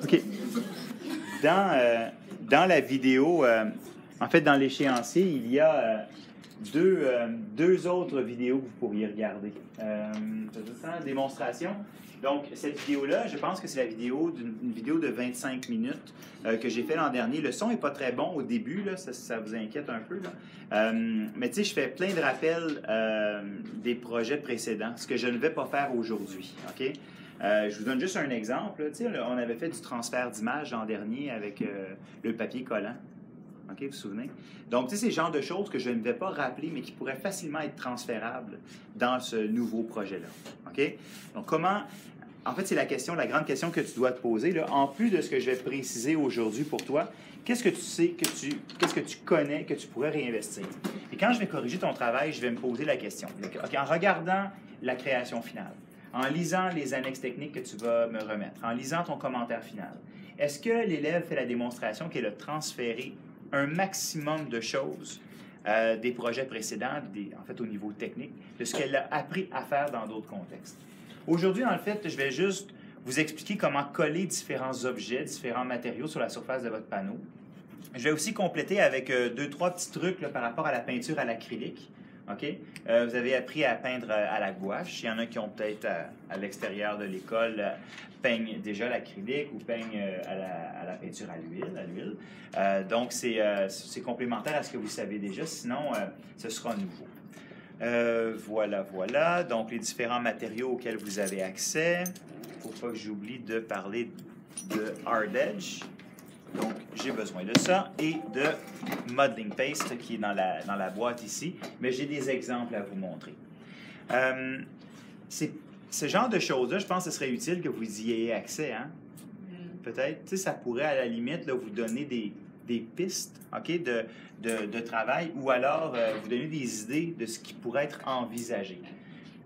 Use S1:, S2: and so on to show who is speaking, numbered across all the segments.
S1: OK. Dans la vidéo, en fait, dans l'échéancier, il y a deux autres vidéos que vous pourriez regarder. Démonstration. Donc, cette vidéo-là, je pense que c'est la vidéo une vidéo de 25 minutes que j'ai fait l'an dernier. Le son n'est pas très bon au début, là, ça vous inquiète un peu. Là. Mais tu sais, je fais plein de rappels des projets précédents, ce que je ne vais pas faire aujourd'hui. OK? Je vous donne juste un exemple. Là, on avait fait du transfert d'image l'an dernier avec le papier collant. OK, vous vous souvenez? Donc, tu sais, c'est le genre de choses que je ne vais pas rappeler, mais qui pourraient facilement être transférables dans ce nouveau projet-là. OK? Donc, comment... En fait, c'est la grande question que tu dois te poser. Là. En plus de ce que je vais préciser aujourd'hui pour toi, qu'est-ce que tu sais, qu'est-ce que tu connais, que tu pourrais réinvestir? Et quand je vais corriger ton travail, je vais me poser la question. OK, en regardant la création finale, en lisant les annexes techniques que tu vas me remettre, en lisant ton commentaire final, est-ce que l'élève fait la démonstration qu'elle a transféré un maximum de choses des projets précédents, en fait au niveau technique, de ce qu'elle a appris à faire dans d'autres contextes? Aujourd'hui, en fait, je vais juste vous expliquer comment coller différents objets, différents matériaux sur la surface de votre panneau. Je vais aussi compléter avec deux, trois petits trucs là, par rapport à la peinture à l'acrylique. OK? Vous avez appris à peindre à la gouache. Il y en a qui ont peut-être à l'extérieur de l'école peignent déjà l'acrylique ou peignent à la peinture à l'huile. Donc, c'est complémentaire à ce que vous savez déjà. Sinon, ce sera nouveau. Voilà. Donc, les différents matériaux auxquels vous avez accès. Il ne faut pas que j'oublie de parler de Hard Edge. Donc, j'ai besoin de ça et de Modeling Paste qui est dans la boîte ici. Mais j'ai des exemples à vous montrer. Ce genre de choses-là, je pense que ce serait utile que vous y ayez accès. Hein? Peut-être, tu sais, ça pourrait à la limite là, vous donner des pistes okay, de travail ou alors vous donner des idées de ce qui pourrait être envisagé.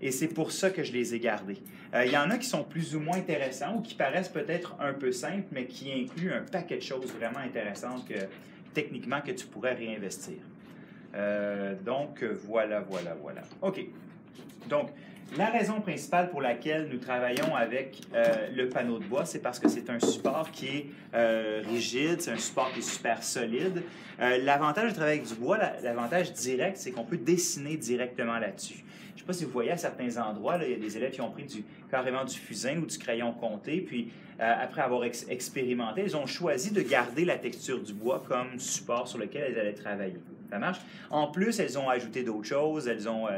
S1: Et c'est pour ça que je les ai gardés. Il y en a qui sont plus ou moins intéressants ou qui paraissent peut-être un peu simples, mais qui incluent un paquet de choses vraiment intéressantes techniquement que tu pourrais réinvestir. Donc, voilà. OK. Donc, la raison principale pour laquelle nous travaillons avec le panneau de bois, c'est parce que c'est un support qui est rigide, c'est un support qui est super solide. L'avantage de travailler avec du bois, l'avantage direct, c'est qu'on peut dessiner directement là-dessus. Je ne sais pas si vous voyez à certains endroits, là, il y a des élèves qui ont pris carrément du fusain ou du crayon compté, puis après avoir expérimenté, ils ont choisi de garder la texture du bois comme support sur lequel elles allaient travailler. Ça marche? En plus, elles ont ajouté d'autres choses, elles ont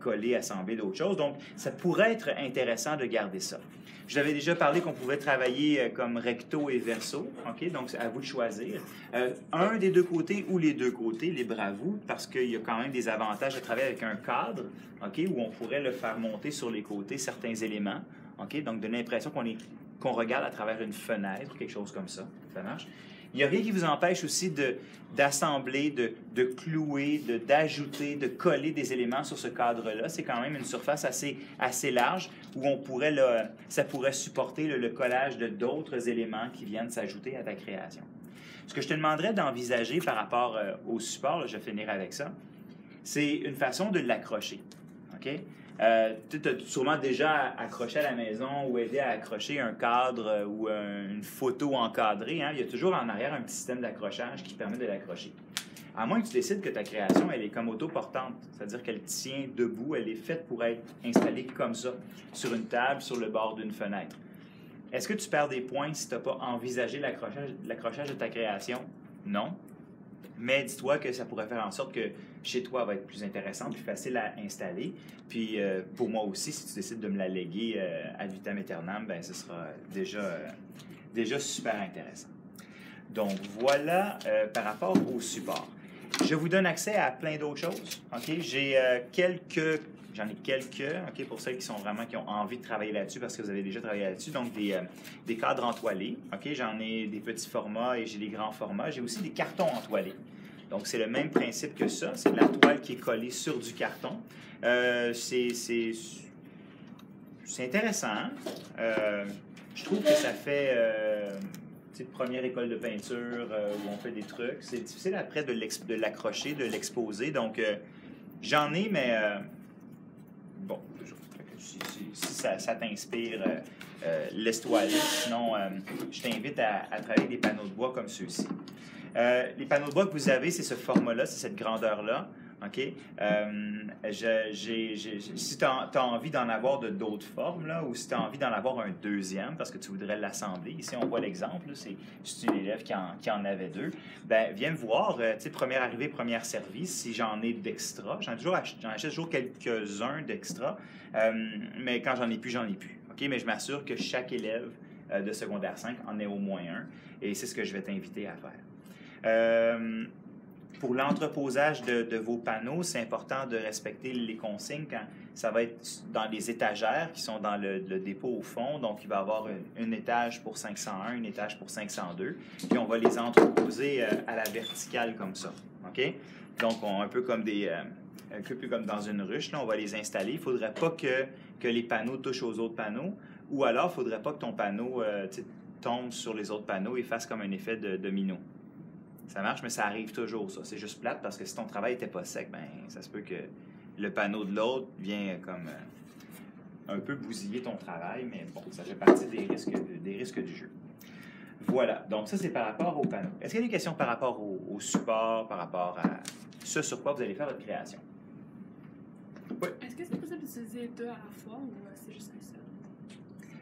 S1: collé, assemblé d'autres choses, donc ça pourrait être intéressant de garder ça. Je l'avais déjà parlé qu'on pouvait travailler comme recto et verso, OK? Donc, c'est à vous de choisir. Un des deux côtés ou les deux côtés, libre à vous, parce qu'il y a quand même des avantages de travailler avec un cadre, OK? Où on pourrait le faire monter sur les côtés certains éléments, OK? Donc, donner l'impression qu'on regarde à travers une fenêtre, quelque chose comme ça. Ça marche? Il n'y a rien qui vous empêche aussi d'assembler, de clouer, d'ajouter, de coller des éléments sur ce cadre-là. C'est quand même une surface assez large où ça pourrait supporter le collage de d'autres éléments qui viennent s'ajouter à ta création. Ce que je te demanderais d'envisager par rapport au support, là, je vais finir avec ça, c'est une façon de l'accrocher. OK? Tu as sûrement déjà accroché à la maison ou aidé à accrocher un cadre ou une photo encadrée. Hein? Il y a toujours en arrière un petit système d'accrochage qui permet de l'accrocher. À moins que tu décides que ta création, elle est comme autoportante, c'est-à-dire qu'elle tient debout, elle est faite pour être installée comme ça, sur une table, sur le bord d'une fenêtre. Est-ce que tu perds des points si tu n'as pas envisagé l'accrochage de ta création? Non. Mais dis-toi que ça pourrait faire en sorte que chez toi, elle va être plus intéressante, plus facile à installer. Puis pour moi aussi, si tu décides de me la léguer ad vitam aeternam, ben ce sera déjà super intéressant. Donc voilà par rapport au support. Je vous donne accès à plein d'autres choses. Okay? J'en ai quelques, okay, pour celles qui ont envie de travailler là-dessus parce que vous avez déjà travaillé là-dessus. Donc, des cadres entoilés. Okay? J'en ai des petits formats et j'ai des grands formats. J'ai aussi des cartons entoilés. Donc, c'est le même principe que ça. C'est de la toile qui est collée sur du carton. C'est intéressant. Hein? Je trouve que ça fait première école de peinture où on fait des trucs. C'est difficile après de l'accrocher, de l'exposer. Donc, j'en ai, mais bon, si ça t'inspire, laisse-toi aller. Sinon, je t'invite à travailler des panneaux de bois comme ceux-ci. Les panneaux de bois que vous avez, c'est ce format-là, c'est cette grandeur-là. OK? Si tu as envie d'en avoir d'autres formes, là, ou si tu as envie d'en avoir un deuxième, parce que tu voudrais l'assembler, ici on voit l'exemple, c'est une élève qui en avait deux, ben viens me voir, tu sais, première arrivée, première service, si j'en ai d'extra. J'en achète toujours quelques-uns d'extra, mais quand j'en ai plus, j'en ai plus. OK? Mais je m'assure que chaque élève de secondaire 5 en ait au moins un, et c'est ce que je vais t'inviter à faire. Pour l'entreposage de vos panneaux, c'est important de respecter les consignes quand ça va être dans les étagères qui sont dans le dépôt au fond. Donc, il va y avoir un étage pour 501, un étage pour 502. Puis, on va les entreposer à la verticale comme ça. OK? Donc, un peu comme dans une ruche, là, on va les installer. Il ne faudrait pas que les panneaux touchent aux autres panneaux. Ou alors, il ne faudrait pas que ton panneau tombe sur les autres panneaux et fasse comme un effet de domino. Ça marche, mais ça arrive toujours, ça. C'est juste plate parce que si ton travail n'était pas sec, ben ça se peut que le panneau de l'autre vient comme un peu bousiller ton travail, mais bon, ça fait partie des risques du jeu. Voilà, donc ça, c'est par rapport au panneau. Est-ce qu'il y a des questions par rapport au support, par rapport à ce sur quoi vous allez faire votre création? Oui.
S2: Est-ce que c'est possible d'utiliser deux à la fois ou c'est juste un seul?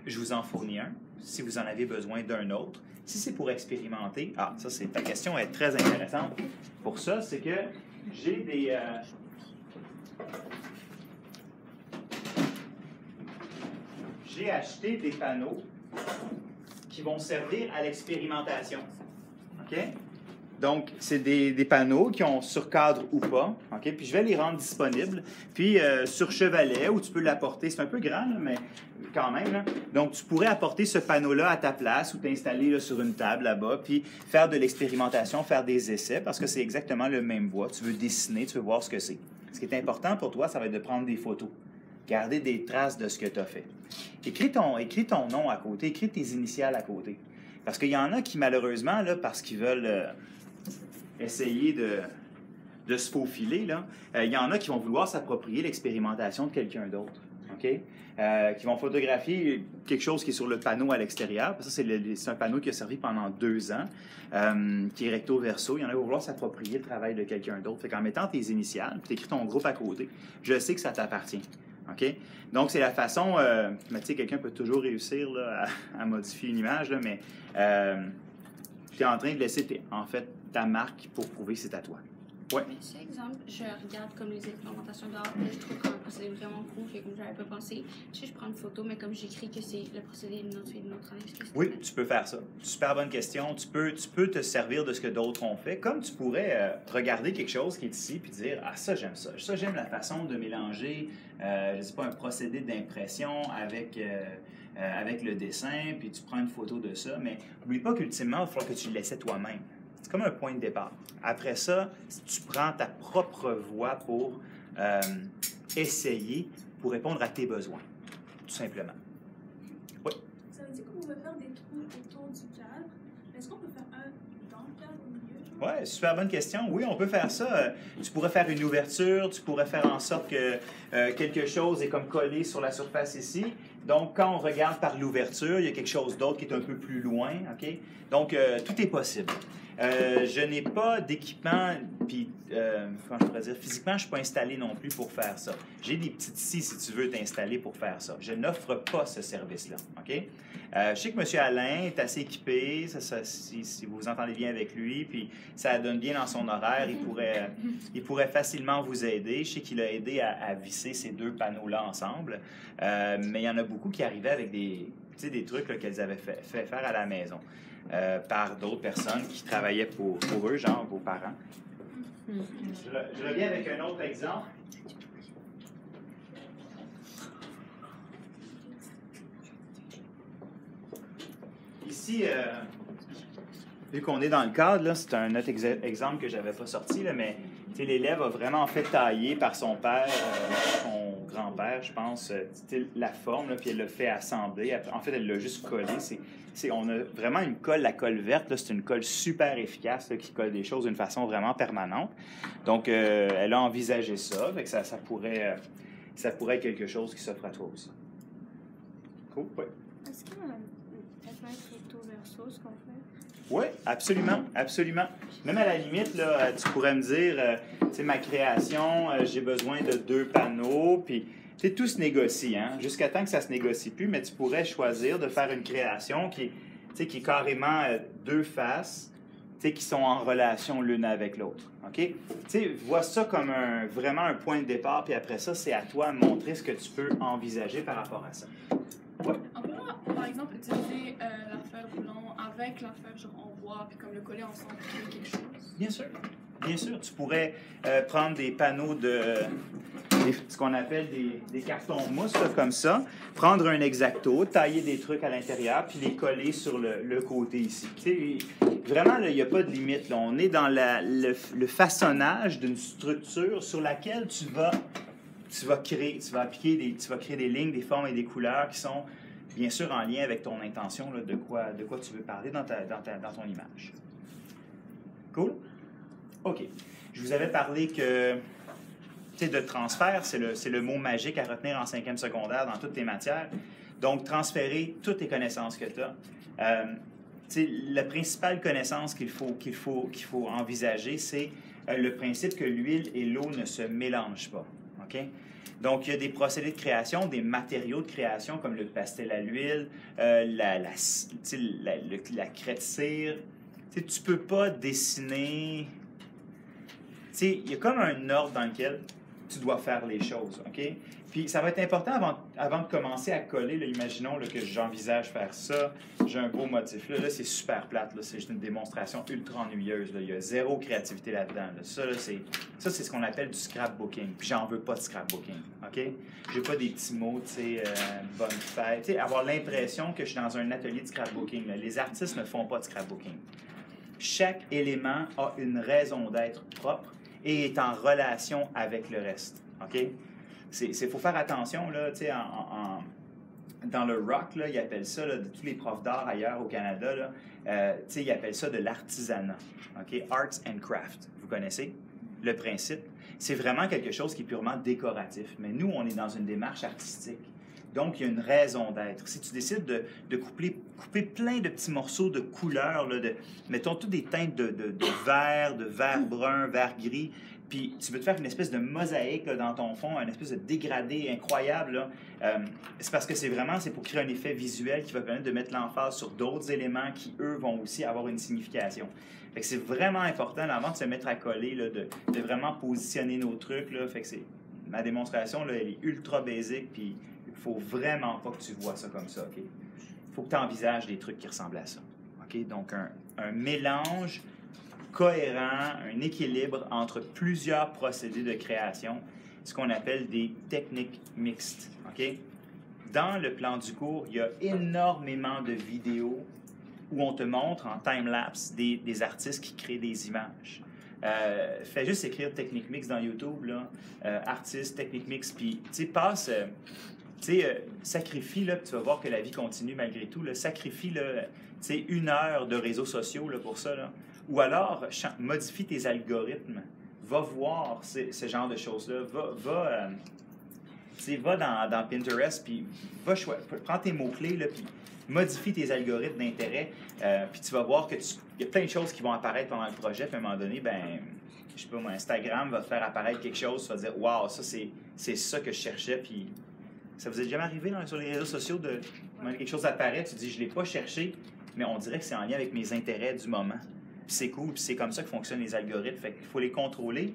S1: Je vous en fournis un, si vous en avez besoin d'un autre. Si c'est pour expérimenter, ta question est très intéressante. Pour ça, c'est que j'ai j'ai acheté des panneaux qui vont servir à l'expérimentation. OK? Donc, c'est des panneaux qui ont surcadre ou pas. OK? Puis, je vais les rendre disponibles. Puis, sur chevalet, où tu peux l'apporter. C'est un peu grand, là, mais quand même. Là. Donc, tu pourrais apporter ce panneau-là à ta place ou t'installer sur une table là-bas, puis faire de l'expérimentation, faire des essais, parce que c'est exactement le même bois. Tu veux dessiner, tu veux voir ce que c'est. Ce qui est important pour toi, ça va être de prendre des photos. Garder des traces de ce que tu as fait. Écris ton nom à côté, écris tes initiales à côté. Parce qu'il y en a qui, malheureusement, là, parce qu'ils veulent essayer de se faufiler, là, il y en a qui vont vouloir s'approprier l'expérimentation de quelqu'un d'autre. OK? Qui vont photographier quelque chose qui est sur le panneau à l'extérieur. Ça, c'est un panneau qui a servi pendant 2 ans, qui est recto verso. Il y en a qui vont vouloir s'approprier le travail de quelqu'un d'autre. Fait qu'en mettant tes initiales, tu écris ton groupe à côté, je sais que ça t'appartient. OK? Donc, c'est la façon... mais tu sais, quelqu'un peut toujours réussir là, à modifier une image, là, mais tu es en train de laisser, ta marque pour prouver que c'est à toi. Ouais.
S3: Mais c'est exemple, je regarde comme les expérimentations dehors, là, je trouve que le procédé est vraiment cool, comme j'avais pas pensé. Tu sais, je prends une photo, mais comme j'écris que c'est le procédé est une autre année.
S1: Oui, tu peux faire ça. Super bonne question. Tu peux te servir de ce que d'autres ont fait. Comme tu pourrais regarder quelque chose qui est ici puis dire « Ah, ça, j'aime ça. Ça, j'aime la façon de mélanger, je sais pas, un procédé d'impression avec le dessin, puis tu prends une photo de ça. » Mais n'oublie pas qu'ultimement, il va falloir que tu le laisses toi-même. C'est comme un point de départ. Après ça, tu prends ta propre voie pour essayer, pour répondre à tes besoins, tout simplement. Oui?
S2: Ça veut dire qu'on peut faire des trous autour du cadre. Est-ce qu'on peut faire un dans le cadre au milieu?
S1: Oui, super bonne question. Oui, on peut faire ça. Tu pourrais faire une ouverture, tu pourrais faire en sorte que quelque chose est comme collé sur la surface ici. Donc, quand on regarde par l'ouverture, il y a quelque chose d'autre qui est un peu plus loin. OK? Donc, tout est possible. Je n'ai pas d'équipement, puis, comment je pourrais dire, physiquement, je ne suis pas installé non plus pour faire ça. J'ai des petites scies, si tu veux t'installer pour faire ça. Je n'offre pas ce service-là, OK? Je sais que M. Alain est assez équipé, si vous entendez bien avec lui, puis ça donne bien dans son horaire, il pourrait facilement vous aider. Je sais qu'il a aidé à visser ces 2 panneaux-là ensemble, mais il y en a beaucoup qui arrivaient avec des trucs qu'elles avaient fait faire à la maison. Par d'autres personnes qui travaillaient pour eux, genre vos parents. Je reviens avec un autre exemple. Ici, vu qu'on est dans le cadre, c'est un autre exemple que je n'avais pas sorti, là, mais l'élève a vraiment fait tailler par son père, son grand-père, je pense, la forme, là, puis elle l'a fait assembler. En fait, elle l'a juste collé. On a vraiment une colle, la colle verte, c'est une colle super efficace là, qui colle des choses d'une façon vraiment permanente. Donc, elle a envisagé ça, fait que ça pourrait être quelque chose qui s'offre à toi aussi. Cool, oui.
S3: Est-ce qu'il y a peut-être un recto verso, ce qu'on fait?
S1: Oui, absolument, absolument. Même à la limite, là, tu pourrais me dire, tu sais, ma création, j'ai besoin de 2 panneaux, puis tu sais, tout se négocie, hein, jusqu'à temps que ça se négocie plus, mais tu pourrais choisir de faire une création tu sais, qui est carrément 2 faces, tu sais, qui sont en relation l'une avec l'autre, OK? Tu sais, vois ça comme vraiment un point de départ, puis après ça, c'est à toi de montrer ce que tu peux envisager par rapport à ça. Ouais.
S2: On peut, par exemple, utiliser l'affaire boulon avec l'affaire genre en bois, puis comme le coller ensemble pour créer quelque chose.
S1: Bien sûr. Bien sûr. Tu pourrais prendre des panneaux ce qu'on appelle des cartons mousse, là, comme ça, prendre un X-Acto, tailler des trucs à l'intérieur, puis les coller sur le côté ici. Tu sais, vraiment, il n'y a pas de limite, là. On est dans le façonnage d'une structure sur laquelle tu vas créer des lignes, des formes et des couleurs qui sont bien sûr en lien avec ton intention, là, de quoi tu veux parler dans ton image. Cool? OK. Je vous avais parlé que, tu sais, de transfert, c'est le mot magique à retenir en 5e secondaire dans toutes tes matières. Donc, transférer toutes les connaissances que tu as. Tu sais, la principale connaissance qu'il faut envisager, c'est le principe que l'huile et l'eau ne se mélangent pas. OK? Donc, il y a des procédés de création, des matériaux de création comme le pastel à l'huile, la craie de cire. Tu ne peux pas dessiner... Tu sais, il y a comme un ordre dans lequel tu dois faire les choses, OK? Puis, ça va être important avant de commencer à coller. Là, imaginons là, que j'envisage faire ça. J'ai un beau motif. Là c'est super plate. C'est juste une démonstration ultra ennuyeuse. Là. Il y a zéro créativité là-dedans. Là. Ça, c'est ce qu'on appelle du scrapbooking. Puis, j'en veux pas de scrapbooking, OK? J'ai pas des petits mots, tu sais, bonne fête. Tu sais, avoir l'impression que je suis dans un atelier de scrapbooking. Là. Les artistes ne font pas de scrapbooking. Chaque élément a une raison d'être propre et est en relation avec le reste, OK? Il faut faire attention, là, tu sais, dans le rock, là, ils appellent ça, là, tous les profs d'art ailleurs au Canada, là, tu sais, ils appellent ça de l'artisanat, OK? Arts and craft, vous connaissez le principe? C'est vraiment quelque chose qui est purement décoratif, mais nous, on est dans une démarche artistique. Donc, il y a une raison d'être. Si tu décides de couper plein de petits morceaux de couleurs, là, mettons, toutes des teintes de vert brun, vert gris, puis tu veux te faire une espèce de mosaïque là, dans ton fond, une espèce de dégradé incroyable, là, c'est parce que c'est pour créer un effet visuel qui va permettre de mettre l'emphase sur d'autres éléments qui, eux, vont aussi avoir une signification. Fait que c'est vraiment important, là, avant de se mettre à coller, là, de vraiment positionner nos trucs. Là, fait que ma démonstration, là, elle est ultra basique, puis il faut vraiment pas que tu vois ça comme ça, OK? Il faut que tu envisages des trucs qui ressemblent à ça, OK? Donc, un mélange cohérent, un équilibre entre plusieurs procédés de création, ce qu'on appelle des techniques mixtes, OK? Dans le plan du cours, il y a énormément de vidéos où on te montre en time-lapse des artistes qui créent des images. Fais juste écrire technique mixte dans YouTube, là, artiste, technique mixte, puis tu sais, sacrifie, là, puis tu vas voir que la vie continue malgré tout, là, sacrifie là, 1 heure de réseaux sociaux là, pour ça, là. Ou alors modifie tes algorithmes, va voir ce genre de choses-là, va dans Pinterest, puis prends tes mots-clés, là, puis modifie tes algorithmes d'intérêt, puis tu vas voir qu'il y a plein de choses qui vont apparaître pendant le projet, puis à un moment donné, ben, je sais pas, mon Instagram va te faire apparaître quelque chose, tu vas dire « Wow, ça, c'est ça que je cherchais », puis ça vous est jamais arrivé sur les réseaux sociaux de quelque chose apparaît, tu dis « Je l'ai pas cherché, mais on dirait que c'est en lien avec mes intérêts du moment ». Puis c'est cool, puis c'est comme ça que fonctionnent les algorithmes, fait qu'il faut les contrôler,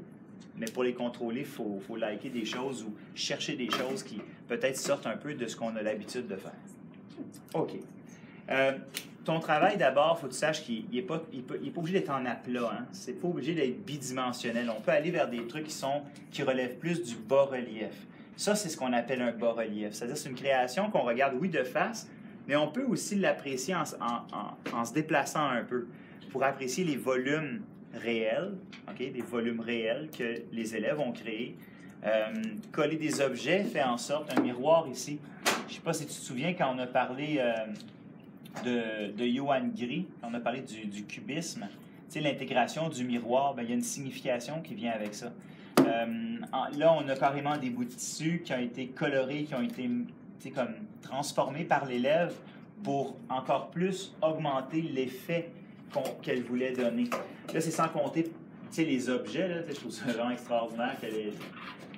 S1: mais pour les contrôler, il faut liker des choses ou chercher des choses qui peut-être sortent un peu de ce qu'on a l'habitude de faire. OK. Ton travail, d'abord, il faut que tu saches qu'il n'est pas obligé d'être en aplat. Hein? C'est pas obligé d'être bidimensionnel. On peut aller vers des trucs qui relèvent plus du bas-relief. Ça, c'est ce qu'on appelle un bas-relief. C'est-à-dire c'est une création qu'on regarde, oui, de face, mais on peut aussi l'apprécier en se déplaçant un peu pour apprécier les volumes réels, okay? Des volumes réels que les élèves ont créés. Coller des objets fait en sorte, un miroir ici. Je ne sais pas si tu te souviens quand on a parlé de Johann Gris, quand on a parlé du cubisme, tu sais, l'intégration du miroir, bien, il y a une signification qui vient avec ça. Là, on a carrément des bouts de tissu qui ont été colorés, qui ont été comme transformés par l'élève pour encore plus augmenter l'effet qu'elle voulait donner. Là, c'est sans compter les objets. Là, je trouve ça vraiment extraordinaire qu'elle ait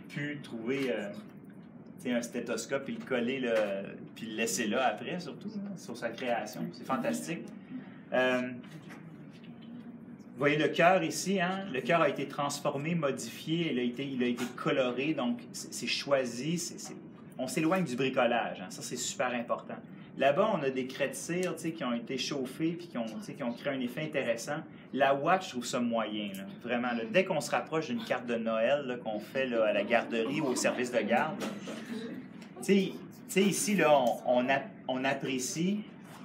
S1: pu trouver un stéthoscope puis le coller, là, puis le laisser là après, surtout, là, sur sa création. C'est fantastique. Vous voyez le cœur ici, hein? Le cœur a été transformé, modifié, il a été coloré, donc c'est choisi. On s'éloigne du bricolage, hein? Ça c'est super important. Là-bas, on a des craies de cire qui ont été chauffées puis qui ont créé un effet intéressant. La watch, je trouve ça moyen, là, vraiment. Là. Dès qu'on se rapproche d'une carte de Noël qu'on fait là, à la garderie ou au service de garde, ici, là, on apprécie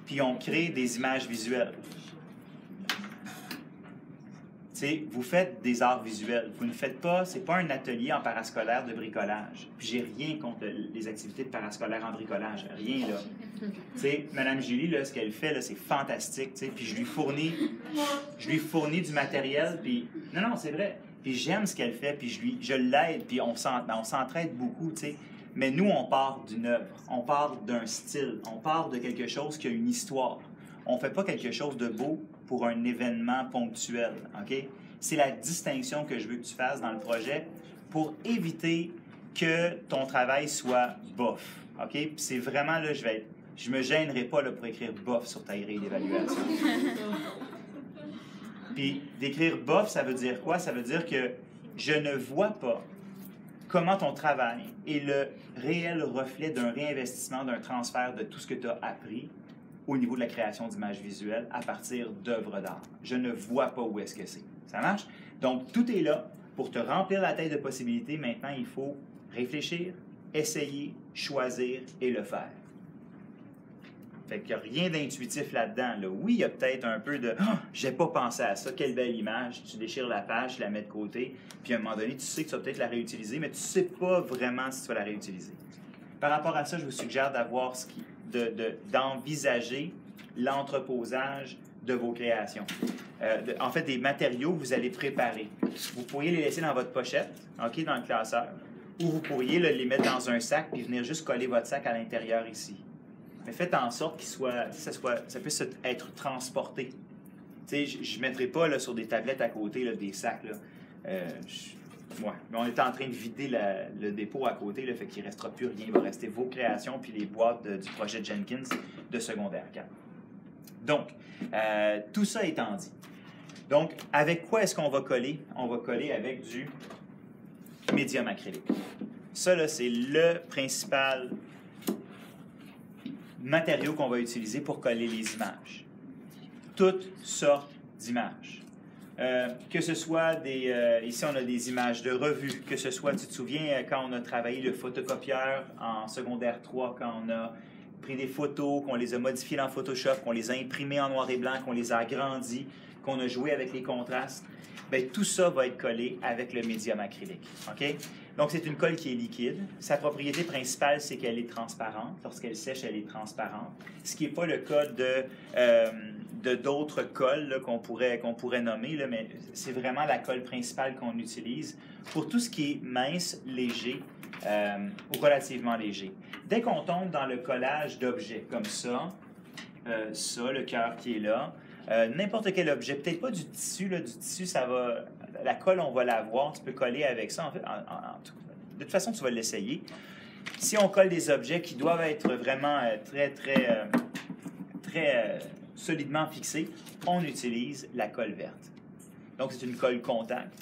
S1: puis on crée des images visuelles. Vous faites des arts visuels. Vous ne faites pas, c'est pas un atelier en parascolaire de bricolage. Puis j'ai rien contre les activités de parascolaire en bricolage. Rien, là. Madame Julie, là, ce qu'elle fait, là, c'est fantastique. Puis je lui fournis du matériel. Puis non, c'est vrai. Puis j'aime ce qu'elle fait. Puis je l'aide. Puis on s'entraide beaucoup, Mais nous, on part d'une œuvre. On part d'un style. On part de quelque chose qui a une histoire. On ne fait pas quelque chose de beau pour un événement ponctuel, OK? C'est la distinction que je veux que tu fasses dans le projet pour éviter que ton travail soit bof, OK? Puis c'est vraiment, là, je me gênerai pas là, pour écrire bof sur ta grille d'évaluation. Puis d'écrire bof, ça veut dire quoi? Ça veut dire que je ne vois pas comment ton travail est le réel reflet d'un réinvestissement, d'un transfert de tout ce que tu as appris au niveau de la création d'images visuelles à partir d'œuvres d'art. Je ne vois pas où est-ce que c'est. Ça marche? Donc, tout est là pour te remplir la tête de possibilités. Maintenant, il faut réfléchir, essayer, choisir et le faire. Fait qu'il n'y a rien d'intuitif là-dedans. Là. Oui, il y a peut-être un peu de « Ah, j'ai pas pensé à ça, quelle belle image! » Tu déchires la page, tu la mets de côté, puis à un moment donné, tu sais que tu vas peut-être la réutiliser, mais tu ne sais pas vraiment si tu vas la réutiliser. Par rapport à ça, je vous suggère d'avoir d'envisager l'entreposage de vos créations. En fait, des matériaux que vous allez préparer. Vous pourriez les laisser dans votre pochette, OK, dans le classeur, ou vous pourriez les mettre dans un sac puis venir juste coller votre sac à l'intérieur ici. Mais faites en sorte ça puisse être transporté. Je ne mettrai pas là, sur des tablettes à côté là, des sacs. Là. Ouais. Mais on est en train de vider le dépôt à côté, là, fait qu'il ne restera plus rien. Il va rester vos créations puis les boîtes du projet Jenkins de secondaire 4. Donc, tout ça étant dit. Donc, avec quoi est-ce qu'on va coller? On va coller avec du médium acrylique. Ça, là, c'est le principal matériau qu'on va utiliser pour coller les images. Toutes sortes d'images. Que ce soit ici on a des images de revue, que ce soit, tu te souviens, quand on a travaillé le photocopieur en secondaire 3, quand on a pris des photos, qu'on les a modifiées dans Photoshop, qu'on les a imprimées en noir et blanc, qu'on les a agrandies, qu'on a joué avec les contrastes, bien, tout ça va être collé avec le médium acrylique. OK? Donc, c'est une colle qui est liquide. Sa propriété principale, c'est qu'elle est transparente. Lorsqu'elle sèche, elle est transparente. Ce qui n'est pas le cas de d'autres colles qu'on pourrait nommer, là, mais c'est vraiment la colle principale qu'on utilise pour tout ce qui est mince, léger ou relativement léger. Dès qu'on tombe dans le collage d'objets comme ça, le cœur qui est là, n'importe quel objet, peut-être pas du tissu, là, du tissu, ça va, la colle, on va la voir, tu peux coller avec ça, en fait, de toute façon, tu vas l'essayer. Si on colle des objets qui doivent être vraiment très solidement fixés, on utilise la colle verte. Donc, c'est une colle contact.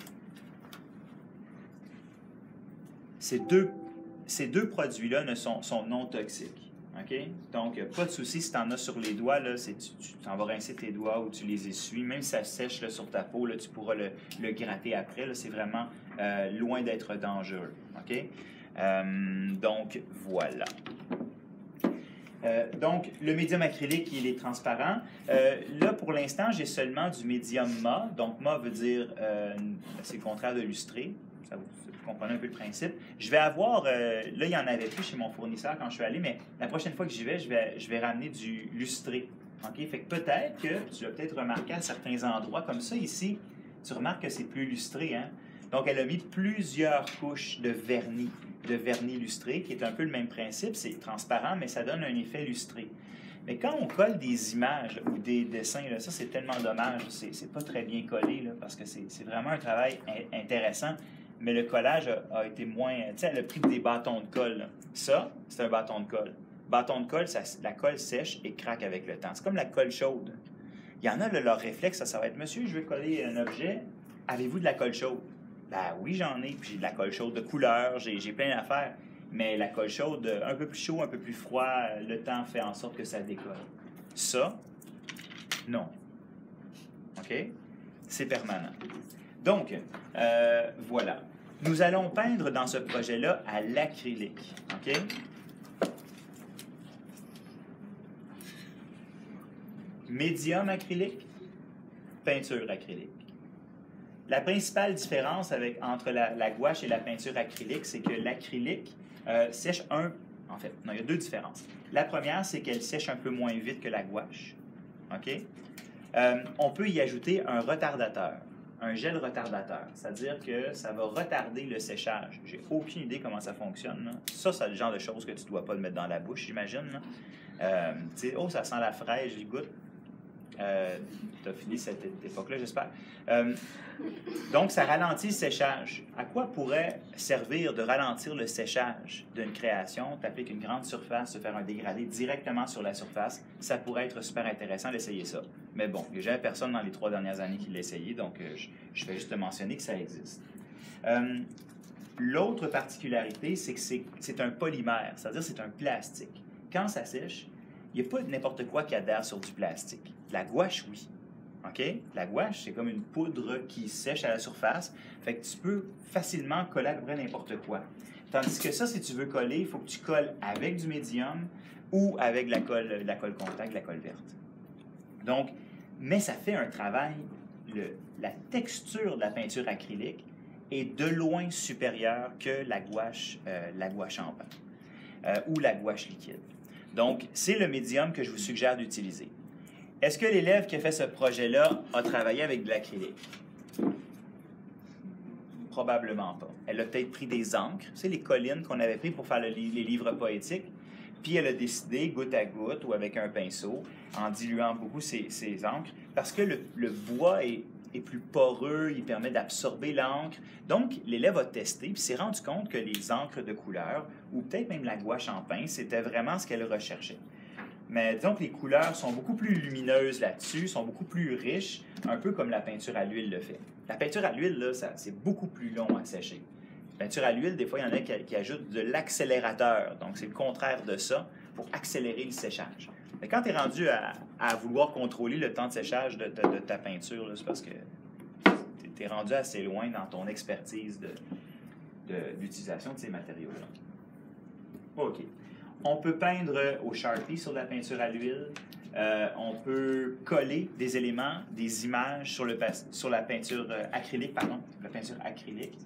S1: Ces deux produits-là sont non toxiques. Okay? Donc, pas de souci si tu en as sur les doigts, là, tu t'en vas rincer tes doigts ou tu les essuies. Même si ça sèche là, sur ta peau, là, tu pourras le gratter après. C'est vraiment loin d'être dangereux. Okay? Donc, voilà. Donc, le médium acrylique, il est transparent. Là, pour l'instant, j'ai seulement du médium mat. Donc, mat veut dire, c'est le contraire de lustré. Vous comprenez un peu le principe. Je vais avoir, là, il n'y en avait plus chez mon fournisseur quand je suis allé, mais la prochaine fois que j'y vais, je vais ramener du lustré. OK? Fait que peut-être que tu l'as peut-être remarqué à certains endroits, comme ça ici, tu remarques que c'est plus lustré, hein? Donc, elle a mis plusieurs couches de vernis lustré, qui est un peu le même principe. C'est transparent, mais ça donne un effet lustré. Mais quand on colle des images ou des dessins, là, ça, c'est tellement dommage. C'est pas très bien collé, là, parce que c'est vraiment un travail intéressant. Mais le collage a été moins... Tu sais, elle a pris des bâtons de colle. Là. Ça, c'est un bâton de colle. Bâton de colle, la colle sèche et craque avec le temps. C'est comme la colle chaude. Il y en a, là, leur réflexe, ça va être « Monsieur, je veux coller un objet. Avez-vous de la colle chaude? » Ben oui, j'en ai. Puis j'ai de la colle chaude de couleur. J'ai plein d'affaires. Mais la colle chaude, un peu plus chaud, un peu plus froid, le temps fait en sorte que ça décolle. Ça, non. OK? C'est permanent. Donc, voilà. Nous allons peindre dans ce projet-là à l'acrylique. OK? Médium acrylique, peinture acrylique. La principale différence entre la gouache et la peinture acrylique, c'est que l'acrylique sèche En fait, non, il y a deux différences. La première, c'est qu'elle sèche un peu moins vite que la gouache. OK? On peut y ajouter un retardateur, un gel retardateur. C'est-à-dire que ça va retarder le séchage. J'ai aucune idée comment ça fonctionne. Là. Ça, c'est le genre de choses que tu ne dois pas le mettre dans la bouche, j'imagine. Oh, ça sent la fraise, j'y goûte. Tu as fini cette époque-là, j'espère. Donc, ça ralentit le séchage. À quoi pourrait servir de ralentir le séchage d'une création? Tu appliques une grande surface, se faire un dégradé directement sur la surface. Ça pourrait être super intéressant d'essayer ça. Mais bon, il n'y a jamais personne dans les 3 dernières années qui l'a essayé, donc je vais juste te mentionner que ça existe. L'autre particularité, c'est que c'est un polymère, c'est-à-dire c'est un plastique. Quand ça sèche, il n'y a pas n'importe quoi qui adhère sur du plastique. La gouache, oui. OK? La gouache, c'est comme une poudre qui sèche à la surface. Fait que tu peux facilement coller à peu près n'importe quoi. Tandis que ça, si tu veux coller, il faut que tu colles avec du médium ou avec la colle contact, la colle verte. Donc, mais ça fait un travail. La texture de la peinture acrylique est de loin supérieure que la gouache en pain ou la gouache liquide. Donc, c'est le médium que je vous suggère d'utiliser. Est-ce que l'élève qui a fait ce projet-là a travaillé avec de l'acrylique? Probablement pas. Elle a peut-être pris des encres, c'est les collines qu'on avait pris pour faire les livres poétiques, puis elle a décidé, goutte à goutte ou avec un pinceau, en diluant beaucoup ses encres, parce que le bois est plus poreux, il permet d'absorber l'encre. Donc, l'élève a testé, puis s'est rendu compte que les encres de couleur, ou peut-être même la gouache en pain, c'était vraiment ce qu'elle recherchait. Mais disons que les couleurs sont beaucoup plus lumineuses là-dessus, sont beaucoup plus riches, un peu comme la peinture à l'huile le fait. La peinture à l'huile, là, c'est beaucoup plus long à sécher. La peinture à l'huile, des fois, il y en a qui ajoutent de l'accélérateur. Donc, c'est le contraire de ça pour accélérer le séchage. Mais quand tu es rendu à vouloir contrôler le temps de séchage de ta peinture, c'est parce que tu es rendu assez loin dans ton expertise d'utilisation de ces matériaux-là. OK. On peut peindre au Sharpie sur de la peinture à l'huile. On peut coller des éléments, des images sur la peinture acrylique, la peinture acrylique.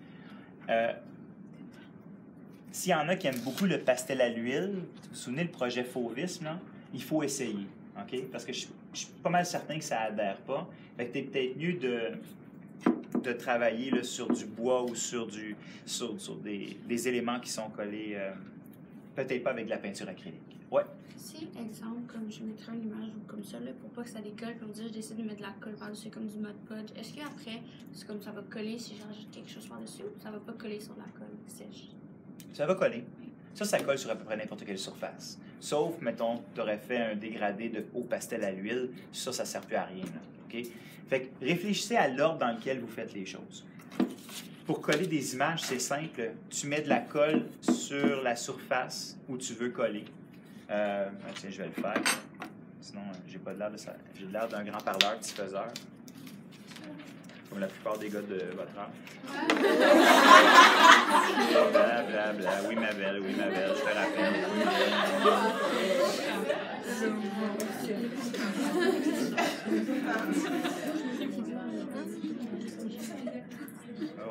S1: S'il y en a qui aiment beaucoup le pastel à l'huile, vous vous souvenez le projet Fauvisme, là? Il faut essayer, OK? Parce que je suis pas mal certain que ça adhère pas. Fait que tu es peut-être mieux de travailler là, sur du bois ou sur des éléments qui sont collés, peut-être pas avec de la peinture acrylique. Ouais.
S3: Si, exemple, comme je mettrais une image comme ça, là, pour pas que ça décolle, puis on dit je décide de mettre de la colle par-dessus comme du Mod Podge, est-ce qu'après, c'est comme ça va coller si j'ajoute quelque chose par-dessus ou ça va pas coller sur la colle sèche?
S1: Ça va coller. Ça colle sur à peu près n'importe quelle surface. Sauf, mettons, tu aurais fait un dégradé de haut pastel à l'huile, ça ne sert plus à rien. Là, OK? Fait que réfléchissez à l'ordre dans lequel vous faites les choses. Pour coller des images, c'est simple. Tu mets de la colle sur la surface où tu veux coller. Tiens, je vais le faire. Sinon, j'ai pas l'air de ça. J'ai l'air d'un grand parleur, petit faiseur. Comme la plupart des gars de votre âge. Bla, bla, bla. Oui, ma belle, je te rappelle.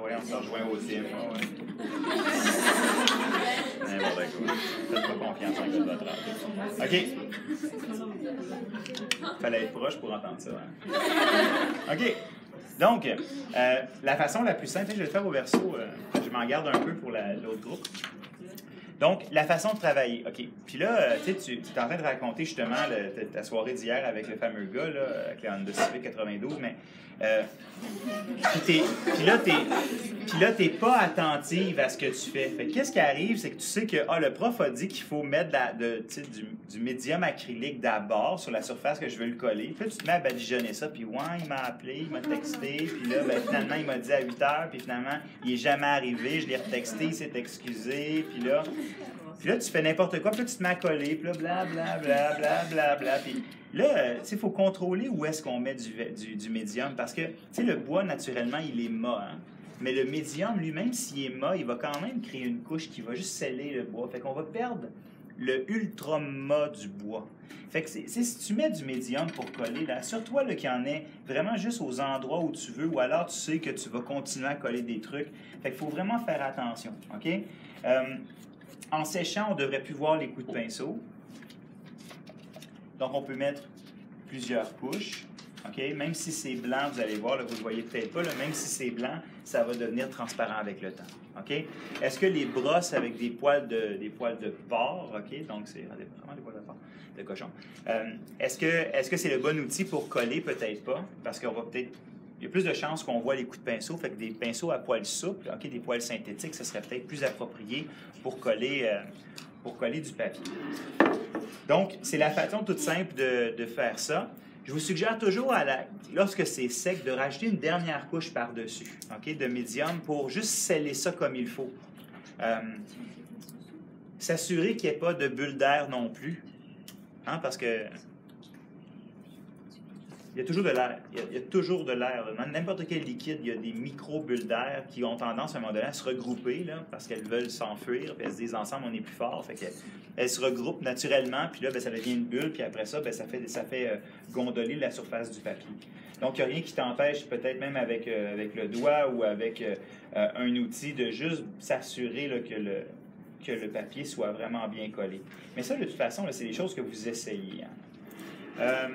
S1: Oui, on se rejoint au team. N'importe quoi. Faites pas confiance en gars de votre âge. OK. Fallait être proche pour entendre ça. Hein? OK. Donc, la façon la plus simple, je vais le faire au verso, je m'en garde un peu pour l'autre groupe. Donc, la façon de travailler. OK. Puis là, tu es en train de raconter justement ta soirée d'hier avec le fameux gars, là, avec le Honda Civic 92, mais... puis là, t'es pas attentive à ce que tu fais. Fait qu'est-ce qui arrive, c'est que tu sais que le prof a dit qu'il faut mettre du médium acrylique d'abord sur la surface que je veux le coller. Puis là, tu te mets à badigeonner ça, puis il m'a appelé, il m'a texté, puis là, finalement, il m'a dit à 8 h, puis finalement, il est jamais arrivé, je l'ai retexté, il s'est excusé, puis là, tu fais n'importe quoi, puis là, tu te mets à coller, puis là, blablabla. Puis là, il faut contrôler où est-ce qu'on met du médium, parce que, tu sais, le bois, naturellement, il est mat, hein? Mais le médium, lui-même, s'il est mat, il va quand même créer une couche qui va juste sceller le bois. Fait qu'on va perdre le ultra mat du bois. Fait que si tu mets du médium pour coller, là, assure-toi qu'il y en ait vraiment juste aux endroits où tu veux, ou alors tu sais que tu vas continuer à coller des trucs. Fait qu'il faut vraiment faire attention, OK? En séchant, on devrait plus voir les coups de pinceau. Donc, on peut mettre plusieurs couches. OK? Même si c'est blanc, vous allez voir, là, vous ne le voyez peut-être pas, là, même si c'est blanc, ça va devenir transparent avec le temps. OK? Est-ce que les brosses avec des poils de porc, OK? Donc, c'est vraiment des poils de porc, de cochon. Est-ce que c'est le bon outil pour coller? Peut-être pas, parce qu'on va peut-être... Il y a plus de chances qu'on voit les coups de pinceau, fait que des pinceaux à poils souples, OK, des poils synthétiques, ce serait peut-être plus approprié pour coller du papier. Donc, c'est la façon toute simple de faire ça. Je vous suggère toujours, lorsque c'est sec, de rajouter une dernière couche par-dessus, OK, de médium, pour juste sceller ça comme il faut. S'assurer qu'il n'y ait pas de bulles d'air non plus, hein, parce que il y a toujours de l'air. Il y a toujours de l'air. Dans n'importe quel liquide, il y a des micro-bulles d'air qui ont tendance à un moment donné à se regrouper, là, parce qu'elles veulent s'enfuir, puis elles se disent ensemble, on est plus fort. Fait qu'elles se regroupent naturellement, puis là, ça devient une bulle, puis après ça, ça fait gondoler la surface du papier. Donc, il n'y a rien qui t'empêche, peut-être même avec le doigt ou avec un outil, de juste s'assurer là, que le papier soit vraiment bien collé. Mais ça, de toute façon, c'est des choses que vous essayez. Hein.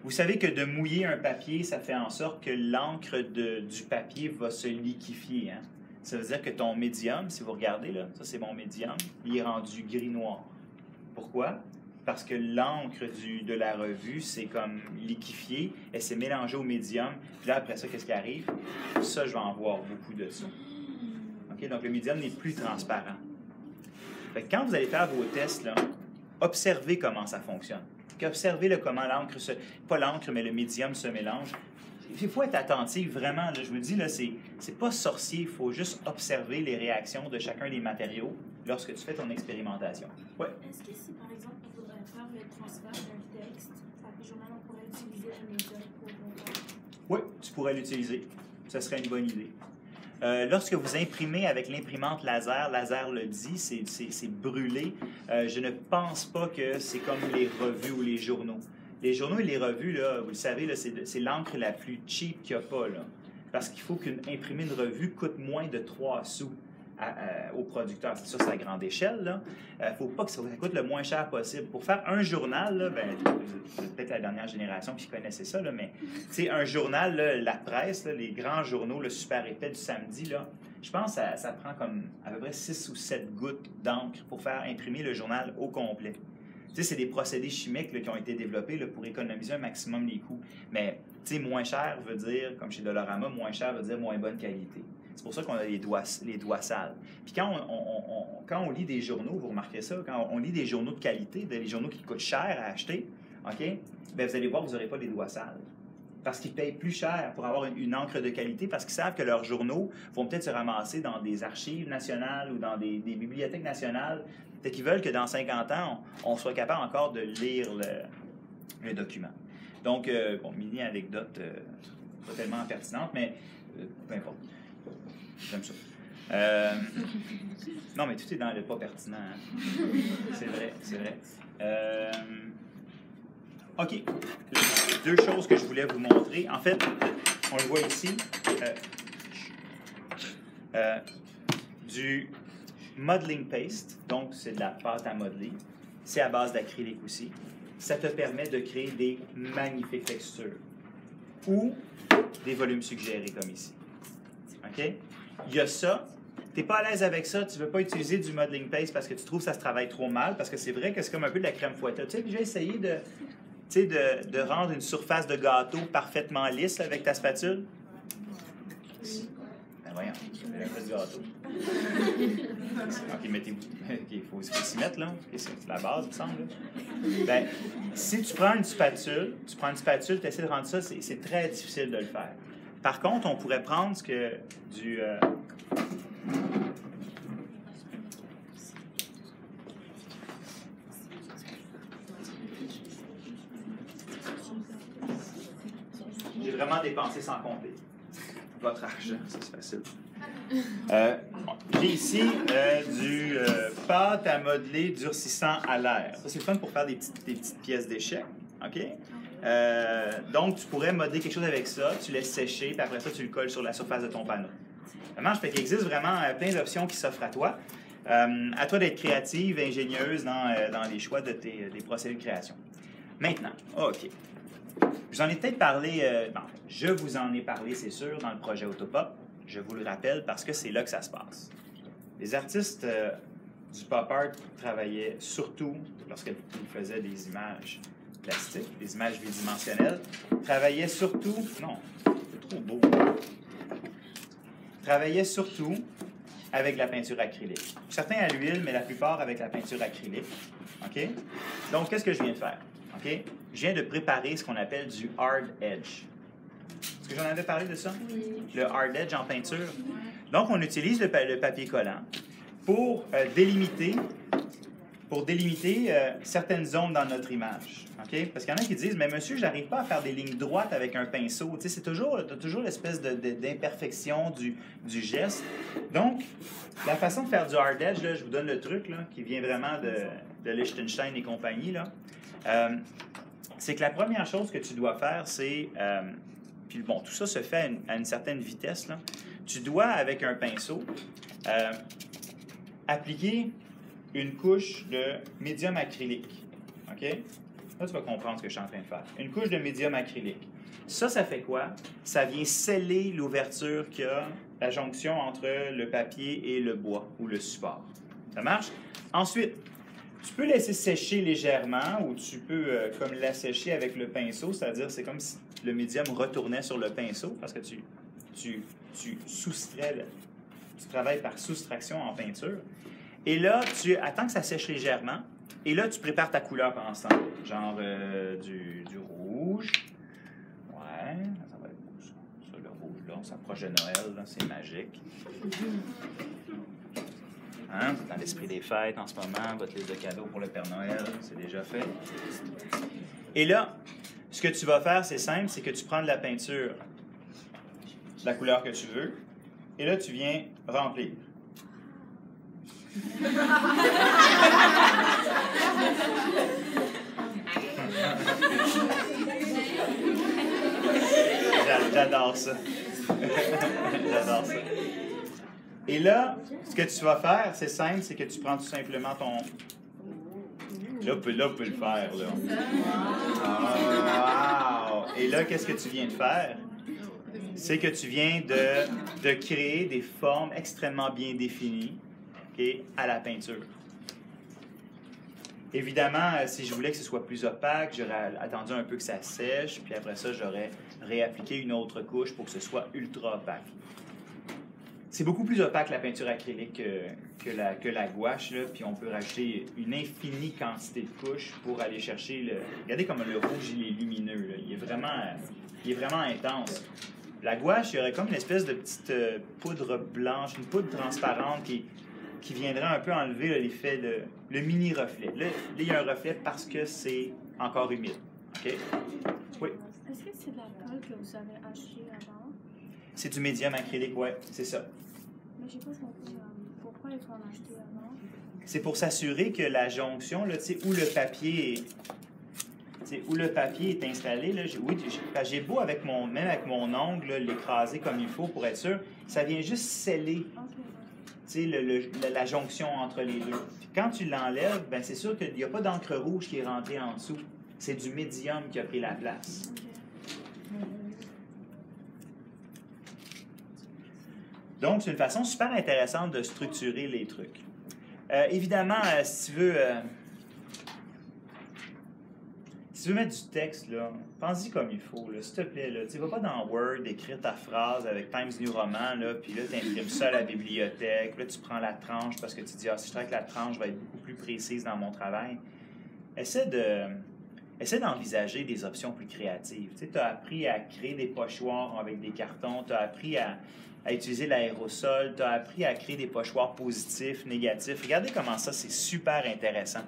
S1: Vous savez que de mouiller un papier, ça fait en sorte que l'encre du papier va se liquéfier. Hein? Ça veut dire que ton médium, si vous regardez, là, ça c'est mon médium, il est rendu gris-noir. Pourquoi? Parce que l'encre de la revue, c'est comme liquéfié, elle s'est mélangée au médium, puis là, après ça, qu'est-ce qui arrive? Ça, je vais en voir beaucoup de ça. Okay? Donc, le médium n'est plus transparent. Fait que quand vous allez faire vos tests, là, observez comment ça fonctionne. Observez comment l'encre, pas l'encre, mais le médium se mélange. Il faut être attentif, vraiment. Là, je vous dis, là, c'est pas sorcier. Il faut juste observer les réactions de chacun des matériaux lorsque tu fais ton expérimentation. Ouais.
S4: Est-ce que si, par exemple, on voudrait faire le transfert d'un texte, par journal, on pourrait utiliser un médium pour...
S1: Oui, tu pourrais l'utiliser. Ce serait une bonne idée. Lorsque vous imprimez avec l'imprimante laser le dit, c'est brûlé. Je ne pense pas que c'est comme les revues ou les journaux. Les journaux et les revues, là, vous le savez, là, c'est l'encre la plus cheap qu'il n'y a pas. Là, parce qu'il faut qu'imprimer une revue coûte moins de 3 sous au producteur. C'est sûr, c'est à grande échelle. Il ne faut pas que ça coûte le moins cher possible. Pour faire un journal, là, c'est peut-être la dernière génération qui connaissait ça, là, mais un journal, là, la presse, là, les grands journaux, le super épais du samedi, là, je pense que ça prend comme à peu près 6 ou 7 gouttes d'encre pour faire imprimer le journal au complet. C'est des procédés chimiques là, qui ont été développés là, pour économiser un maximum les coûts. Mais moins cher veut dire, comme chez Dollarama, moins cher veut dire moins bonne qualité. C'est pour ça qu'on a les doigts sales. Puis quand on lit des journaux, vous remarquez ça, quand on lit des journaux de qualité, des journaux qui coûtent cher à acheter, OK? Bien, vous allez voir, vous n'aurez pas les doigts sales. Parce qu'ils payent plus cher pour avoir une encre de qualité, parce qu'ils savent que leurs journaux vont peut-être se ramasser dans des archives nationales ou dans des bibliothèques nationales. Peut-être qu'ils veulent que dans 50 ans, on soit capable encore de lire le document. Donc, mini anecdote, pas tellement pertinente, mais peu importe. J'aime ça. Non, mais tout est dans le pas pertinent. Hein. C'est vrai. OK. Deux choses que je voulais vous montrer. En fait, on le voit ici. Du modeling paste. Donc, c'est de la pâte à modeler. C'est à base d'acrylique aussi. Ça te permet de créer des magnifiques textures. Ou des volumes suggérés, comme ici. OK? Il y a ça, tu n'es pas à l'aise avec ça, tu ne veux pas utiliser du modeling paste parce que tu trouves que ça se travaille trop mal, parce que c'est vrai que c'est comme un peu de la crème fouettée. Tu sais, j'ai essayé de rendre une surface de gâteau parfaitement lisse avec ta spatule. Ben voyons, c'est la face du gâteau. OK, mettez-vous. Il faut s'y mettre, là. C'est la base, il me semble. Ben, si tu prends une spatule, tu essaies de rendre ça, c'est très difficile de le faire. Par contre, on pourrait prendre ce que du... J'ai vraiment dépensé sans compter. Votre argent, ça c'est facile. J'ai ici du pâte à modeler durcissant à l'air. Ça, c'est le fun pour faire des petites pièces d'échecs. OK? Donc, tu pourrais modeler quelque chose avec ça, tu laisses sécher, puis après ça, tu le colles sur la surface de ton panneau. Ça marche, fait qu'il existe vraiment plein d'options qui s'offrent à toi. À toi d'être créative, ingénieuse dans les choix de des procédés de création. Maintenant, OK. Je vous en ai peut-être parlé, je vous en ai parlé, c'est sûr, dans le projet Autopop. Je vous le rappelle parce que c'est là que ça se passe. Les artistes du pop art travaillaient surtout, lorsqu'ils faisaient des images plastiques, des images bidimensionnelles, travaillaient surtout, non, c'est trop beau, travaillaient surtout avec la peinture acrylique. Certains à l'huile, mais la plupart avec la peinture acrylique. OK? Donc, qu'est-ce que je viens de faire? OK? Je viens de préparer ce qu'on appelle du hard edge. Est-ce que j'en avais parlé de ça?
S3: Oui.
S1: Le hard edge en peinture. Donc, on utilise le papier collant pour délimiter certaines zones dans notre image. OK? Parce qu'il y en a qui disent, mais monsieur, je n'arrive pas à faire des lignes droites avec un pinceau. Tu sais, c'est toujours l'espèce d'imperfection du geste. Donc, la façon de faire du hard edge, là, je vous donne le truc là, qui vient vraiment de Liechtenstein et compagnie, là. C'est que la première chose que tu dois faire, c'est... puis bon, tout ça se fait à une certaine vitesse, là. Tu dois, avec un pinceau, appliquer une couche de médium acrylique. OK? Là, tu vas comprendre ce que je suis en train de faire. Une couche de médium acrylique. Ça fait quoi? Ça vient sceller l'ouverture qu'il y a, la jonction entre le papier et le bois ou le support. Ça marche? Ensuite, tu peux laisser sécher légèrement ou tu peux comme l'assécher avec le pinceau, c'est-à-dire c'est comme si le médium retournait sur le pinceau parce que tu soustrais, tu travailles par soustraction en peinture. Et là, tu attends que ça sèche légèrement et là, tu prépares ta couleur pendant ce temps. Genre du rouge. Ouais, ça va être beau ça. Ça, le rouge là, on s'approche de Noël, c'est magique. Hein? Dans l'esprit des fêtes en ce moment, votre liste de cadeaux pour le Père Noël, c'est déjà fait. Et là, ce que tu vas faire, c'est simple, c'est que tu prends de la peinture, la couleur que tu veux, et là, tu viens remplir. J'adore ça. J'adore ça. Et là, ce que tu vas faire, c'est simple, c'est que tu prends tout simplement ton... Là, on peut le faire, là. Oh, wow! Et là, qu'est-ce que tu viens de faire? C'est que tu viens de créer des formes extrêmement bien définies, okay, à la peinture. Évidemment, si je voulais que ce soit plus opaque, j'aurais attendu un peu que ça sèche, puis après ça, j'aurais réappliqué une autre couche pour que ce soit ultra opaque. C'est beaucoup plus opaque la peinture acrylique que la gouache, là, puis on peut rajouter une infinie quantité de couches pour aller chercher le... Regardez comme le rouge, il est lumineux, là. Il est vraiment intense. La gouache, il y aurait comme une espèce de petite poudre blanche, une poudre transparente qui viendrait un peu enlever l'effet, le mini-reflet. Là, il y a un reflet parce que c'est encore humide. OK? Oui?
S3: Est-ce que c'est de la colle que vous avez achetée avant?
S1: C'est du médium acrylique, oui, c'est ça.
S3: Mais je n'ai pas compris. Pourquoi il faut en acheter avant?
S1: C'est pour s'assurer que la jonction, là, où le papier est installé, là, j'ai beau même avec mon ongle l'écraser comme il faut pour être sûr, ça vient juste sceller la jonction entre les deux. Puis quand tu l'enlèves, ben, c'est sûr qu'il n'y a pas d'encre rouge qui est rentrée en dessous. C'est du médium qui a pris la place. Donc, c'est une façon super intéressante de structurer les trucs. Évidemment, si tu veux mettre du texte, là, pense-y comme il faut, s'il te plaît. Tu ne vas pas dans Word écrire ta phrase avec Times New Roman, là, puis là, tu imprimes ça à la bibliothèque, puis là, tu prends la tranche parce que tu dis, si je travaille avec la tranche, je vais être beaucoup plus précise dans mon travail. Essaie d'envisager des options plus créatives. Tu as appris à créer des pochoirs avec des cartons, tu as appris à utiliser l'aérosol, tu as appris à créer des pochoirs positifs, négatifs. Regardez comment ça, c'est super intéressant.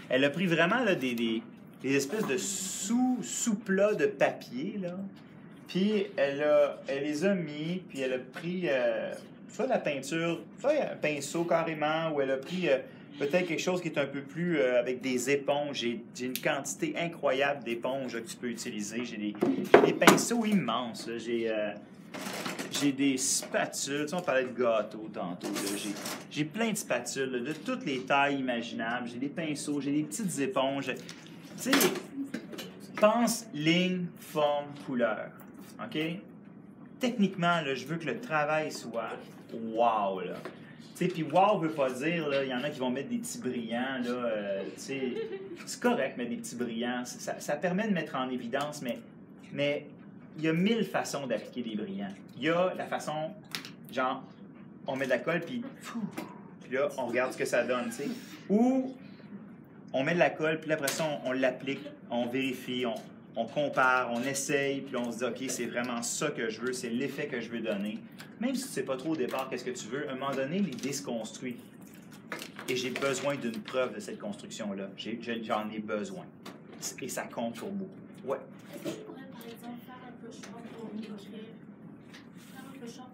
S1: Elle a pris vraiment là, des espèces de sous-plats de papier, là, puis elle les a mis, puis elle a pris soit de la peinture, soit un pinceau carrément, ou elle a pris... peut-être quelque chose qui est un peu plus avec des éponges. J'ai une quantité incroyable d'éponges que tu peux utiliser. J'ai des pinceaux immenses. J'ai des spatules. Tu sais, on parlait de gâteaux tantôt. J'ai plein de spatules là, de toutes les tailles imaginables. J'ai des pinceaux, j'ai des petites éponges. Tu sais, pense ligne, forme, couleur. OK? Techniquement, là, je veux que le travail soit wow, là. Puis wow veut pas dire, il y en a qui vont mettre des petits brillants, c'est correct mettre des petits brillants, ça permet de mettre en évidence, mais il y a 1000 façons d'appliquer des brillants. Il y a la façon, genre, on met de la colle, puis là, on regarde ce que ça donne, tu sais. Ou on met de la colle, puis après ça, on l'applique, on vérifie, on compare, on essaye, puis on se dit, OK, c'est vraiment ça que je veux, c'est l'effet que je veux donner. Même si tu ne sais pas trop au départ qu'est-ce que tu veux, à un moment donné, l'idée se construit. Et j'ai besoin d'une preuve de cette construction-là. J'en ai besoin. Et ça compte pour beaucoup. Ouais.
S4: Est-ce que tu pourrais, par exemple, faire un peu short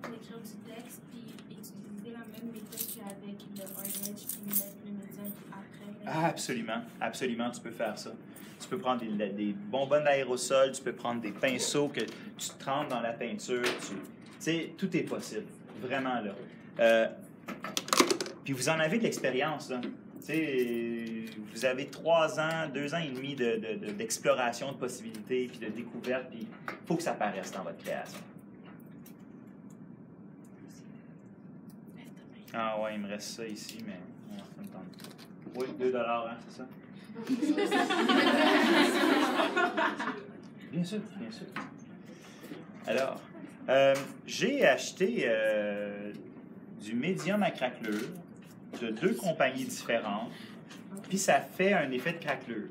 S4: pour écrire du texte, puis utiliser la même méthode qu'avec le hard edge, puis mettre le médium après?
S1: Ah, absolument. Absolument, tu peux faire ça. Tu peux prendre des bonbonnes d'aérosol, tu peux prendre des pinceaux que tu trempes dans la peinture. Tu sais, tout est possible. Vraiment, là. Puis vous en avez de l'expérience, là. Tu sais, vous avez 3 ans, 2 ans et demi d'exploration de possibilités, puis de découverte, puis il faut que ça paraisse dans votre création. Ah ouais, il me reste ça ici, mais ça me tente. Oui, 2 $, hein, c'est ça? Bien sûr, bien sûr. Alors, j'ai acheté du médium à craquelure de 2 compagnies différentes, puis ça fait un effet de craquelure.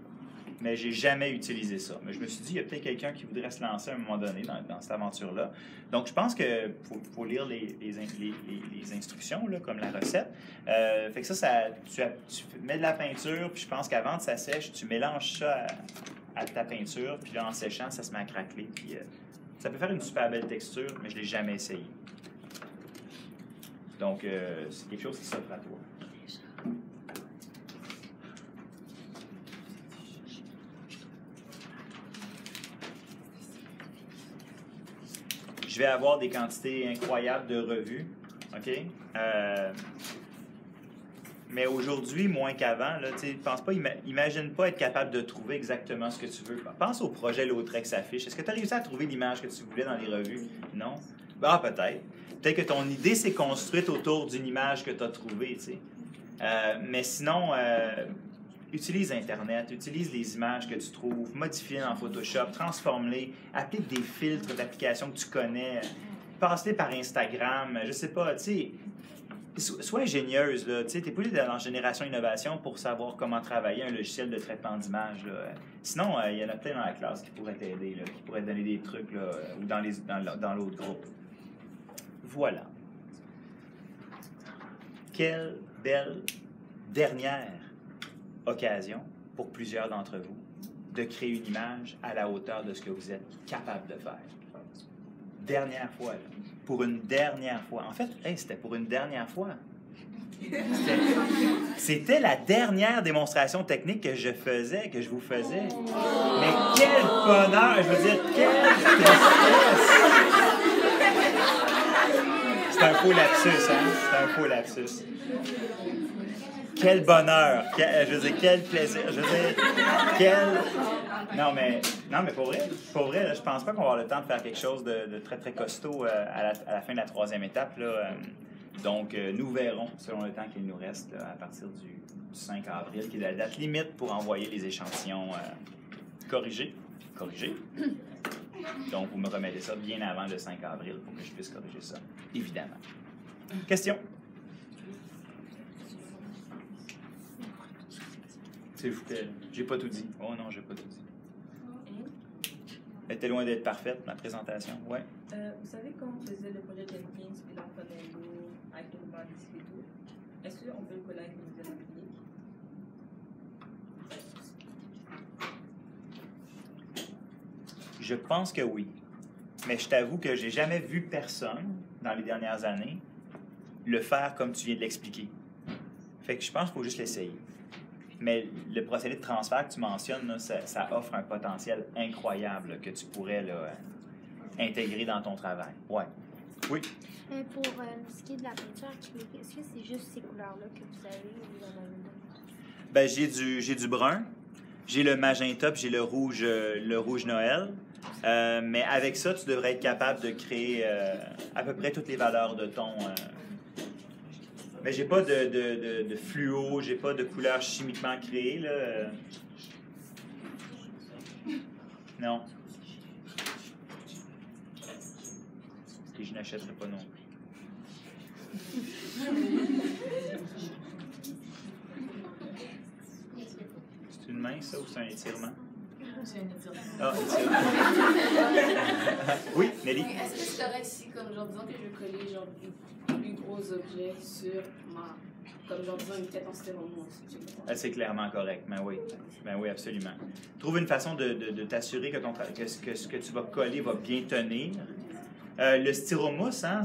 S1: Mais j'ai jamais utilisé ça. Mais je me suis dit, il y a peut-être quelqu'un qui voudrait se lancer à un moment donné dans cette aventure-là. Donc, je pense qu'il faut lire les instructions, là, comme la recette. Fait que tu mets de la peinture, puis je pense qu'avant que ça sèche, tu mélanges ça à ta peinture, puis là, en séchant, ça se met à craqueler. Puis, ça peut faire une super belle texture, mais je ne l'ai jamais essayé. Donc, c'est quelque chose qui s'offre à toi. Je vais avoir des quantités incroyables de revues, OK? Mais aujourd'hui, moins qu'avant, imagine pas être capable de trouver exactement ce que tu veux. Pense au projet Lautrec s'affiche. Est-ce que tu as réussi à trouver l'image que tu voulais dans les revues? Non? Ah, peut-être. Peut-être que ton idée s'est construite autour d'une image que tu as trouvée, tu sais. Mais sinon, utilise Internet, utilise les images que tu trouves, modifie-les dans Photoshop, transforme-les, applique des filtres d'applications que tu connais, passe-les par Instagram, je sais pas, tu sais, sois ingénieuse, là, tu sais, t'es pas dans la génération innovation pour savoir comment travailler un logiciel de traitement d'image, là. Sinon, il y en a plein dans la classe qui pourraient t'aider, là, qui pourraient te donner des trucs, là, ou dans l'autre groupe. Voilà. Quelle belle dernière occasion pour plusieurs d'entre vous de créer une image à la hauteur de ce que vous êtes capable de faire. Dernière fois, là. Pour une dernière fois. En fait, c'était pour une dernière fois. C'était la dernière démonstration technique que je vous faisais. Mais quel bonheur! Je veux dire, quelle tristesse! C'est un faux lapsus, hein? C'est un faux lapsus. Quel bonheur! Je veux dire, quel plaisir! Je veux dire, Non, mais pour vrai là, je pense pas qu'on va avoir le temps de faire quelque chose de très, très costaud à la fin de la 3e étape, là. Donc, nous verrons, selon le temps qu'il nous reste, là, à partir du 5 avril, qui est la date limite pour envoyer les échantillons corrigés. Donc, vous me remettez ça bien avant le 5 avril pour que je puisse corriger ça, évidemment. Question? S'il vous plaît, j'ai pas tout dit. Oh non, j'ai pas tout dit. Elle était loin d'être parfaite, ma présentation. Ouais.
S5: Vous savez quand on faisait le projet Jenkins, puis là on prenait l'eau avec le balisque et tout, est-ce qu'on peut le coller avec le modèle empirique?
S1: Je pense que oui. Mais je t'avoue que j'ai jamais vu personne, dans les dernières années, le faire comme tu viens de l'expliquer. Fait que je pense qu'il faut juste l'essayer. Mais le procédé de transfert que tu mentionnes, là, ça offre un potentiel incroyable là, que tu pourrais là, intégrer dans ton travail. Ouais. Oui.
S3: Pour ce qui est de la peinture acrylique, est-ce que c'est juste ces couleurs-là que vous avez ou vous en avez d'autres?
S1: Ben, j'ai du brun, j'ai le magenta, puis j'ai le rouge Noël. Mais avec ça, tu devrais être capable de créer à peu près toutes les valeurs de ton. Mais j'ai pas de fluo, j'ai pas de couleur chimiquement créée, là. Non. Et je n'achèterai pas non plus. C'est une main, ça, ou c'est un étirement?
S6: C'est un étirement.
S1: Ah, étirement. Oui, Nelly?
S6: Est-ce que c'est correct si, comme genre, disons que je veux coller genre des plus gros objets sur ma. Comme genre, disons une tête en styromousse.
S1: C'est clairement correct, ben oui. Ben oui, absolument. Trouve une façon de t'assurer que, ce que tu vas coller va bien tenir. Le styromousse, hein,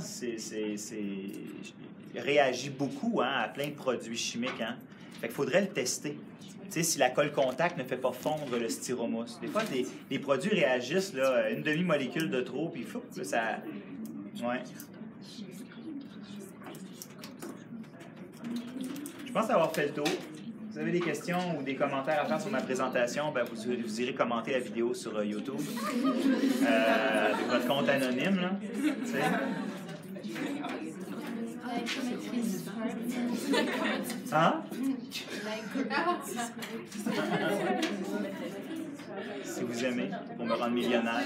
S1: réagit beaucoup hein, à plein de produits chimiques. Hein. Fait qu'il faudrait le tester. Tu sais, si la colle contact ne fait pas fondre le styromousse. Des fois, les produits réagissent, là, une demi-molécule de trop, puis fou, là, ça... Ouais. Je pense avoir fait le tour. Vous avez des questions ou des commentaires à faire sur ma présentation, ben vous irez commenter la vidéo sur YouTube. Avec votre compte anonyme, là. Tu sais. Hein? Si vous aimez, pour me rendre millionnaire.